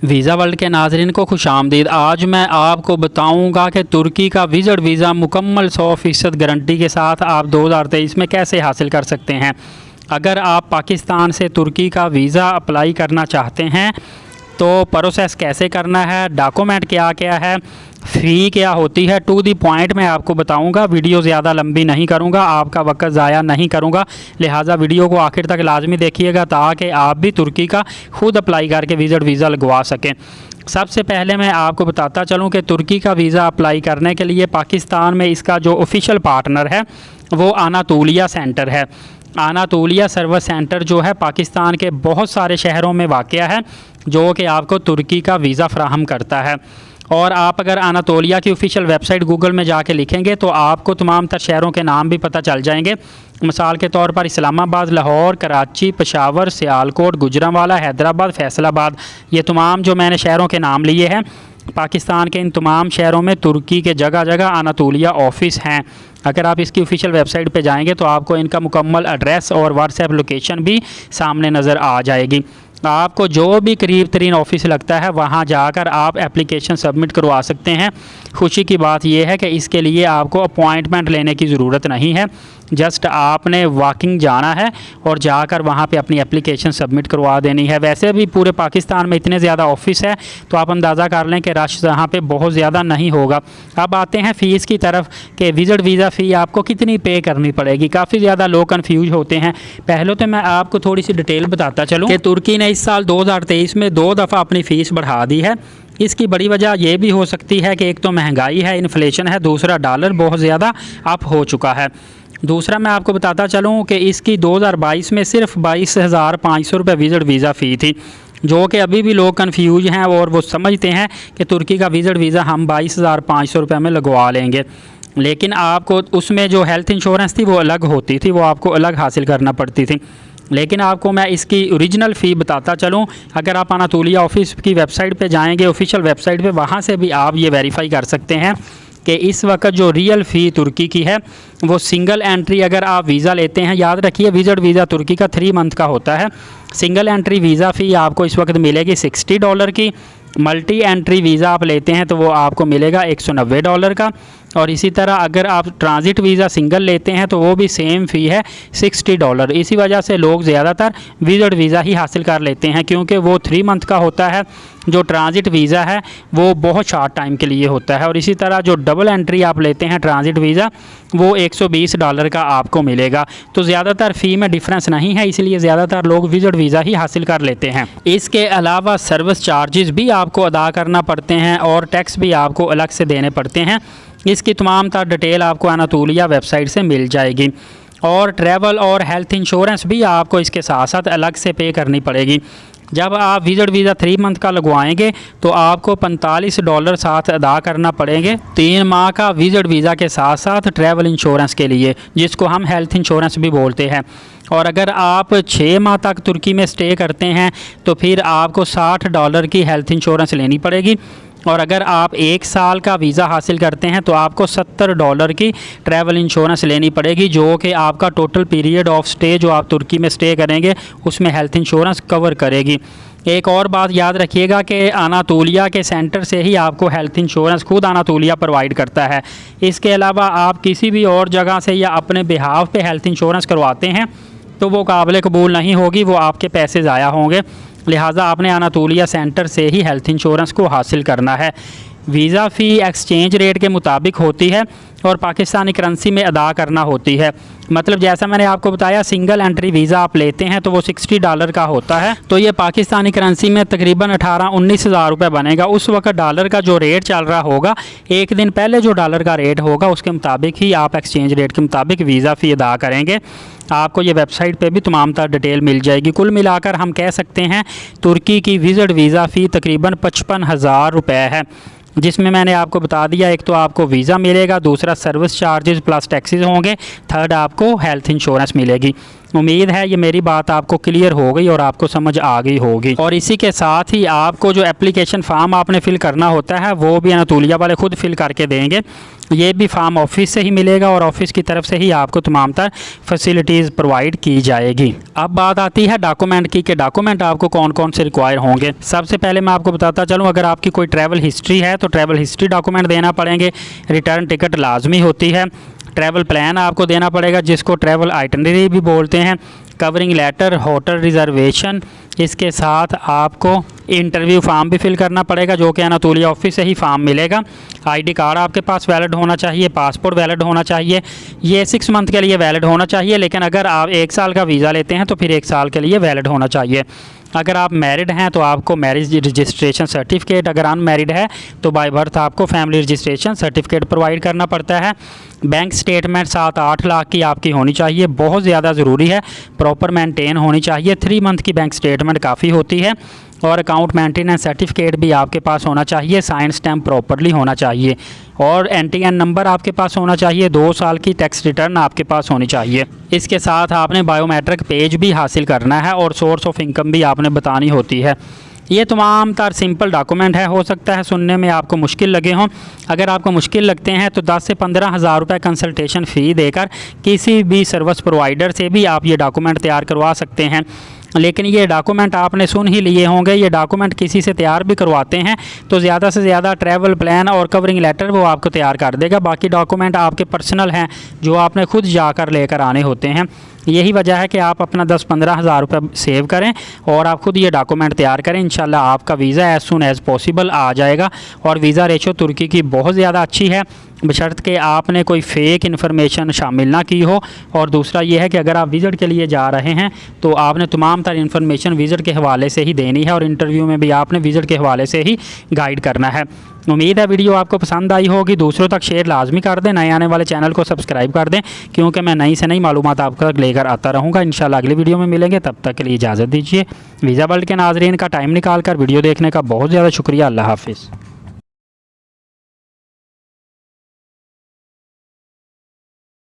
Visa world के नाज़रीन को खुशामदीद। आज मैं आपको बताऊंगा कि तुर्की का विज़िट वीज़ा मुकम्मल 100% गारंटी के साथ आप 2023 में कैसे हासिल कर सकते हैं। अगर आप पाकिस्तान से तुर्की का वीज़ा अप्लाई करना चाहते हैं तो प्रोसेस कैसे करना है, डॉक्यूमेंट क्या क्या है, फ़ी क्या होती है, टू दी पॉइंट मैं आपको बताऊंगा। वीडियो ज़्यादा लंबी नहीं करूंगा, आपका वक्त ज़ाया नहीं करूंगा, लिहाजा वीडियो को आखिर तक लाजमी देखिएगा ताकि आप भी तुर्की का खुद अप्लाई करके विज़िट वीज़ा लगवा सकें। सबसे पहले मैं आपको बताता चलूं कि तुर्की का वीज़ा अप्लाई करने के लिए पाकिस्तान में इसका जो ऑफिशियल पार्टनर है वो अनातोलिया सेंटर है। अनातोलिया सर्विस सेंटर जो है पाकिस्तान के बहुत सारे शहरों में वाक़या है जो कि आपको तुर्की का वीज़ा फ़राहम करता है। और आप अगर अनातोलिया की ऑफिशियल वेबसाइट गूगल में जाके लिखेंगे तो आपको तमाम तर शहरों के नाम भी पता चल जाएंगे। मिसाल के तौर पर इस्लामाबाद, लाहौर, कराची, पेशावर, सियालकोट, गुजरांवाला, हैदराबाद, फैसलाबाद, ये तमाम जो मैंने शहरों के नाम लिए हैं पाकिस्तान के इन तमाम शहरों में तुर्की के जगह जगह अनातोलिया ऑफिस हैं। अगर आप इसकी ऑफिशियल वेबसाइट पे जाएंगे तो आपको इनका मुकम्मल एड्रेस और व्हाट्सएप लोकेशन भी सामने नज़र आ जाएगी। आपको जो भी करीब तरीन ऑफिस लगता है वहाँ जाकर आप एप्लीकेशन सबमिट करवा सकते हैं। खुशी की बात यह है कि इसके लिए आपको अपॉइंटमेंट लेने की ज़रूरत नहीं है, जस्ट आपने वॉकिंग जाना है और जाकर वहाँ पे अपनी एप्लीकेशन सबमिट करवा देनी है। वैसे भी पूरे पाकिस्तान में इतने ज़्यादा ऑफिस है तो आप अंदाज़ा कर लें कि रश यहाँ पे बहुत ज़्यादा नहीं होगा। अब आते हैं फ़ीस की तरफ कि विज़िट वीज़ा फ़ी आपको कितनी पे करनी पड़ेगी। काफ़ी ज़्यादा लोग कन्फ्यूज होते हैं। पहले तो मैं आपको थोड़ी सी डिटेल बताता चलूँ कि तुर्की ने इस साल 2023 में 2 दफ़ा अपनी फ़ीस बढ़ा दी है। इसकी बड़ी वजह यह भी हो सकती है कि एक तो महंगाई है, इन्फ्लेशन है, दूसरा डॉलर बहुत ज़्यादा अप हो चुका है। दूसरा मैं आपको बताता चलूँ कि इसकी 2022 में सिर्फ 22,500 रुपये विज़िट वीज़ा फ़ी थी, जो कि अभी भी लोग कन्फ्यूज हैं और वो समझते हैं कि तुर्की का विज़िट वीज़ा हम 22,500 रुपये में लगवा लेंगे। लेकिन आपको उसमें जो हेल्थ इंश्योरेंस थी वो अलग होती थी, वो आपको अलग हासिल करना पड़ती थी। लेकिन आपको मैं इसकी ओरिजिनल फ़ी बताता चलूँ। अगर आप अनातोलिया ऑफिस की वेबसाइट पे जाएंगे, ऑफिशियल वेबसाइट पे, वहाँ से भी आप ये वेरीफाई कर सकते हैं कि इस वक्त जो रियल फ़ी तुर्की की है वो सिंगल एंट्री अगर आप वीज़ा लेते हैं, याद रखिए विज़िट वीज़ा तुर्की का 3 मंथ का होता है। सिंगल एंट्री वीज़ा फ़ी आपको इस वक्त मिलेगी $60 की। मल्टी एंट्री वीज़ा आप लेते हैं तो वो आपको मिलेगा $190 का। और इसी तरह अगर आप ट्रांजिट वीज़ा सिंगल लेते हैं तो वो भी सेम फ़ी है $60। इसी वजह से लोग ज़्यादातर विज़िट वीज़ा ही हासिल कर लेते हैं क्योंकि वो 3 मंथ का होता है। जो ट्रांजिट वीज़ा है वो बहुत शॉर्ट टाइम के लिए होता है। और इसी तरह जो डबल एंट्री आप लेते हैं ट्रांजिट वीज़ा वो $120 का आपको मिलेगा। तो ज़्यादातर फ़ी में डिफरेंस नहीं है, इसलिए ज़्यादातर लोग विज़िट वीज़ा ही हासिल कर लेते हैं। इसके अलावा सर्विस चार्जेस भी आपको अदा करना पड़ते हैं और टैक्स भी आपको अलग से देने पड़ते हैं। इसकी तमाम तर डिटेल आपको अनातोलिया वेबसाइट से मिल जाएगी। और ट्रैवल और हेल्थ इंश्योरेंस भी आपको इसके साथ साथ अलग से पे करनी पड़ेगी। जब आप विज़िट वीज़ा 3 मंथ का लगवाएंगे तो आपको $45 साथ अदा करना पड़ेंगे 3 माह का विज़िट वीज़ा के साथ साथ ट्रैवल इंश्योरेंस के लिए, जिसको हम हेल्थ इंश्योरेंस भी बोलते हैं। और अगर आप 6 माह तक तुर्की में स्टे करते हैं तो फिर आपको $60 की हेल्थ इंश्योरेंस लेनी पड़ेगी। और अगर आप 1 साल का वीज़ा हासिल करते हैं तो आपको $70 की ट्रैवल इंश्योरेंस लेनी पड़ेगी, जो कि आपका टोटल पीरियड ऑफ स्टे जो आप तुर्की में स्टे करेंगे उसमें हेल्थ इंश्योरेंस कवर करेगी। एक और बात याद रखिएगा कि अनातोलिया के सेंटर से ही आपको हेल्थ इंश्योरेंस खुद अनातोलिया प्रोवाइड करता है। इसके अलावा आप किसी भी और जगह से या अपने बिहाफ पे हेल्थ इंश्योरेंस करवाते हैं तो वो काबिल कबूल नहीं होगी, वो आपके पैसे ज़ाया होंगे। लिहाजा आपने अनातोलिया सेंटर से ही हेल्थ इंश्योरेंस को हासिल करना है। वीज़ा फ़ी एक्सचेंज रेट के मुताबिक होती है और पाकिस्तानी करेंसी में अदा करना होती है। मतलब जैसा मैंने आपको बताया सिंगल एंट्री वीज़ा आप लेते हैं तो वो $60 का होता है, तो ये पाकिस्तानी करेंसी में तकरीबन 18-19 हज़ार रुपये बनेगा। उस वक्त डॉलर का जो रेट चल रहा होगा, एक दिन पहले जो डॉलर का रेट होगा उसके मुताबिक ही आप एक्सचेंज रेट के मुताबिक वीज़ा फ़ी अदा करेंगे। आपको ये वेबसाइट पे भी तमाम तर डिटेल मिल जाएगी। कुल मिलाकर हम कह सकते हैं तुर्की की विज़िट वीज़ा फ़ी तकरीबन 55,000 रुपये है, जिसमें मैंने आपको बता दिया एक तो आपको वीज़ा मिलेगा, दूसरा सर्विस चार्जेस प्लस टैक्सेस होंगे, थर्ड आपको हेल्थ इंश्योरेंस मिलेगी। उम्मीद है ये मेरी बात आपको क्लियर हो गई और आपको समझ आ गई होगी। और इसी के साथ ही आपको जो एप्लीकेशन फॉर्म आपने फ़िल करना होता है वो भी अनातोलिया वाले ख़ुद फिल करके देंगे। ये भी फॉर्म ऑफिस से ही मिलेगा और ऑफिस की तरफ से ही आपको तमाम तर फैसिलिटीज़ प्रोवाइड की जाएगी। अब बात आती है डॉक्यूमेंट की कि डॉक्यूमेंट आपको कौन कौन से रिक्वायर होंगे। सबसे पहले मैं आपको बताता चलूँ, अगर आपकी कोई ट्रैवल हिस्ट्री है तो ट्रैवल हिस्ट्री डॉक्यूमेंट देना पड़ेंगे। रिटर्न टिकट लाजमी होती है। ट्रैवल प्लान आपको देना पड़ेगा जिसको ट्रैवल आइटनरी भी बोलते हैं। कवरिंग लेटर, होटल रिजर्वेशन, इसके साथ आपको इंटरव्यू फॉर्म भी फिल करना पड़ेगा जो कि अनातोलिया ऑफिस से ही फॉर्म मिलेगा। आईडी कार्ड आपके पास वैलिड होना चाहिए, पासपोर्ट वैलिड होना चाहिए। ये 6 मंथ के लिए वैलिड होना चाहिए, लेकिन अगर आप 1 साल का वीज़ा लेते हैं तो फिर 1 साल के लिए वैलिड होना चाहिए। अगर आप मैरिड हैं तो आपको मैरिज रजिस्ट्रेशन सर्टिफिकेट, अगर अनमैरिड है तो बाय बर्थ आपको फैमिली रजिस्ट्रेशन सर्टिफिकेट प्रोवाइड करना पड़ता है। बैंक स्टेटमेंट 7-8 लाख की आपकी होनी चाहिए, बहुत ज़्यादा ज़रूरी है, प्रॉपर मेंटेन होनी चाहिए। 3 मंथ की बैंक स्टेटमेंट काफ़ी होती है। और अकाउंट मेंटेनेंस सर्टिफिकेट भी आपके पास होना चाहिए, साइन स्टैम्प प्रॉपरली होना चाहिए। और NTN नंबर आपके पास होना चाहिए। 2 साल की टैक्स रिटर्न आपके पास होनी चाहिए। इसके साथ आपने बायोमेट्रिक पेज भी हासिल करना है और सोर्स ऑफ इनकम भी आपने बतानी होती है। ये तमाम तार सिंपल डॉक्यूमेंट है। हो सकता है सुनने में आपको मुश्किल लगे हों। अगर आपको मुश्किल लगते हैं तो 10 से 15 हज़ार रुपये कंसल्टेशन फ़ी देकर किसी भी सर्विस प्रोवाइडर से भी आप ये डॉक्यूमेंट तैयार करवा सकते हैं। लेकिन ये डॉक्यूमेंट आपने सुन ही लिए होंगे, ये डॉक्यूमेंट किसी से तैयार भी करवाते हैं तो ज़्यादा से ज़्यादा ट्रैवल प्लान और कवरिंग लेटर वो आपको तैयार कर देगा। बाकी डॉक्यूमेंट आपके पर्सनल हैं जो आपने खुद जाकर लेकर आने होते हैं। यही वजह है कि आप अपना 10-15 हज़ार रुपये सेव करें और आप खुद ये डॉक्यूमेंट तैयार करें। इंशाल्लाह आपका visa as soon as possible आ जाएगा। और वीज़ा रेशो तुर्की की बहुत ज़्यादा अच्छी है, बशर्त कि आपने कोई फ़ेक इन्फॉर्मेशन शामिल ना की हो। और दूसरा ये है कि अगर आप विज़िट के लिए जा रहे हैं तो आपने तमाम तर इन्फॉर्मेशन विज़िट के हवाले से ही देनी है और इंटरव्यू में भी आपने विज़िट के हवाले से ही गाइड करना है। उम्मीद है वीडियो आपको पसंद आई होगी। दूसरों तक शेयर लाजमी कर दें। नए आने वाले चैनल को सब्सक्राइब कर दें क्योंकि मैं नई से नई मालूमात आपको लेकर आता रहूँगा। इंशाल्लाह अगली वीडियो में मिलेंगे, तब तक के लिए इजाज़त दीजिए। वीज़ा वर्ल्ड के नाज़रीन का टाइम निकाल कर वीडियो देखने का बहुत ज़्यादा शुक्रिया। अल्लाह हाफ़िज़।